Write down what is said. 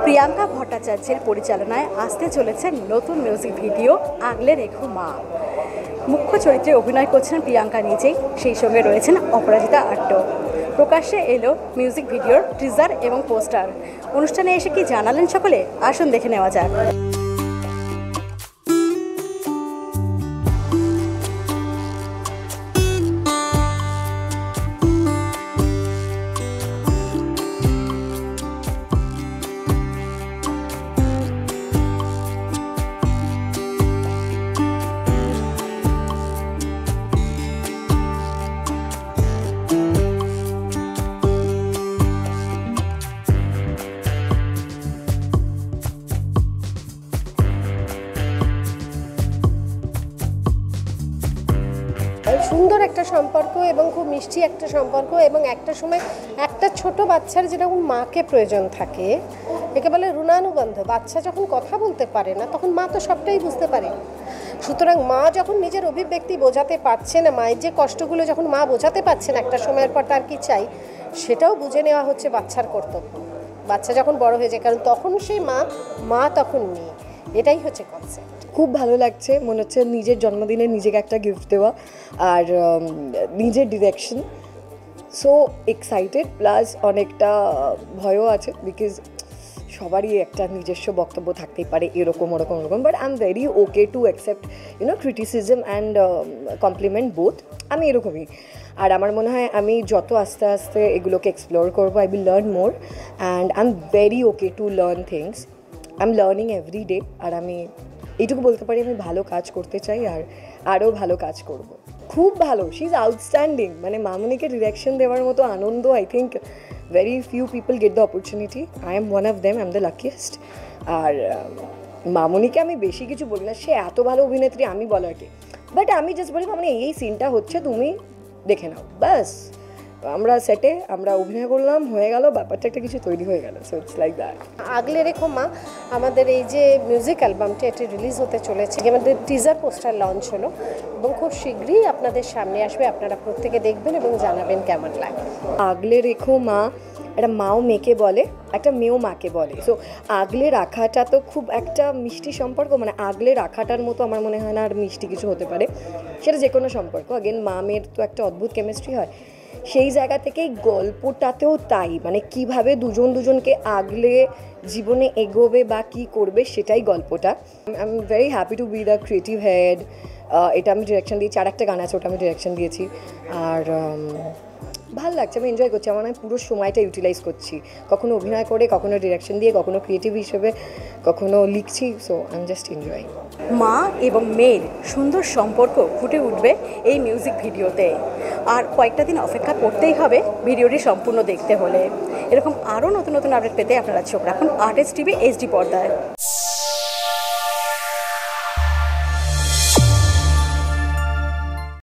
প্রিয়াঙ্কা ভট্টাচার্যের পরিচালনায় আসতে চলেছে নতুন মিউজিক ভিডিও আগলে রেখো মা। মুখ্য চরিত্রে অভিনয় করছেন প্রিয়াঙ্কা নিজেই, সেই সঙ্গে রয়েছেন অপরাজিতা আট্ট। প্রকাশ্যে এলো মিউজিক ভিডিওর টিজার এবং পোস্টার। অনুষ্ঠানে এসে কি জানালেন সকলে, আসুন দেখে নেওয়া যাক। সুন্দর একটা সম্পর্ক এবং খুব মিষ্টি একটা সম্পর্ক, এবং একটা সময় একটা ছোট বাচ্চার যেরকম মাকে প্রয়োজন থাকে, একে বলে ঋণানুবন্ধ। বাচ্চা যখন কথা বলতে পারে না তখন মা তো সবটাই বুঝতে পারে। সুতরাং মা যখন নিজের অভিব্যক্তি বোঝাতে পারছে না, মায়ের যে কষ্টগুলো যখন মা বোঝাতে পারছে না একটা সময়ের পর তার কি চাই সেটাও বুঝে নেওয়া হচ্ছে বাচ্চার কর্তব্য। বাচ্চা যখন বড় হয়ে যায়, কারণ তখন সেই মা তখন নেই, এটাই হচ্ছে কনসেপ্ট। খুব ভালো লাগছে, মনে হচ্ছে নিজের জন্মদিনে নিজেকে একটা গিফট দেওয়া, আর নিজের ডিরেকশন। সো এক্সাইটেড, প্লাস অনেকটা ভয়ও আছে, বিকজ সবারই একটা নিজস্ব বক্তব্য থাকতেই পারে, এরকম ওরকম ওরকম, but I am very okay to accept criticism and compliment both. আমি এরকমই, আর আমার মনে হয় আমি যত আস্তে আস্তে এগুলোকে এক্সপ্লোর করবো, I will learn more, and I am very okay to learn things. I am learning every day, আর আমি এইটুকু বলতে পারি আমি ভালো কাজ করতে চাই, আর আরও ভালো কাজ করব। খুব ভালো, শি ইজ আউটস্ট্যান্ডিং। মানে মামনিকে ডিরেকশন দেওয়ার মতো আনন্দ I think very few people get the opportunity. I am one of them, I am the luckiest. আর মামনিকে আমি বেশি কিছু বলি না, সে এত ভালো অভিনেত্রী আমি বলার কি, বাট আমি জাস্ট বলি মামনি এই সিনটা হচ্ছে, তুমি দেখে নাও, ব্যাস। আমরা সেটে আমরা অভিনয় করলাম, হয়ে গেল, ব্যাপারটা একটা কিছু তৈরি হয়ে গেল। So it's like that. আগলে রেখো মা আমাদের এই যে মিউজিক অ্যালবামটি, এটি রিলিজ হতে চলেছে, আমাদের টিজার পোস্টার লঞ্চ হলো এবং খুব শীঘ্রই আপনাদের সামনে আসবে। আপনারা প্রত্যেকে দেখবেন এবং জানাবেন কেমন লাগে। আগলে রেখো মা, একটা মাও মেয়েকে বলে, একটা মেয়েও মাকে বলে। সো আগলে রাখাটা তো খুব একটা মিষ্টি সম্পর্ক, মানে আগলে রাখাটার মতো আমার মনে হয় না আর মিষ্টি কিছু হতে পারে, সেটা যে কোনো সম্পর্ক। আগেন মা মেয়ের তো একটা অদ্ভুত কেমিস্ট্রি হয়, সেই জায়গা থেকেই গল্পটাতেও তাই, মানে কিভাবে দুজন দুজনকে আগলে জীবনে এগোবে বা কী করবে সেটাই গল্পটা। I am very happy to B the creative head. এটা আমি ডিরেকশন দিয়েছি, আর একটা গান আছে ওটা আমি ডিরেকশন দিয়েছি, আর ভালো লাগছে, আমি এনজয় করছি। আমার পুরো সময়টা ইউটিলাইজ করছি, কখনো অভিনয় করে, কখনো ডিরেকশন দিয়ে, কখনো ক্রিয়েটিভ হিসেবে, কখনো লিখছি। So I am just enjoying. মা এবং মেয়ের সুন্দর সম্পর্ক ফুটে উঠবে এই মিউজিক ভিডিওতে, আর কয়েকটা দিন অপেক্ষা করতেই হবে ভিডিওটি সম্পূর্ণ দেখতে হলে। এরকম আরও নতুন নতুন আপডেট পেতে আপনারা চোখ রাখুন আর্টিস্ট টিভি HD পর্দায়।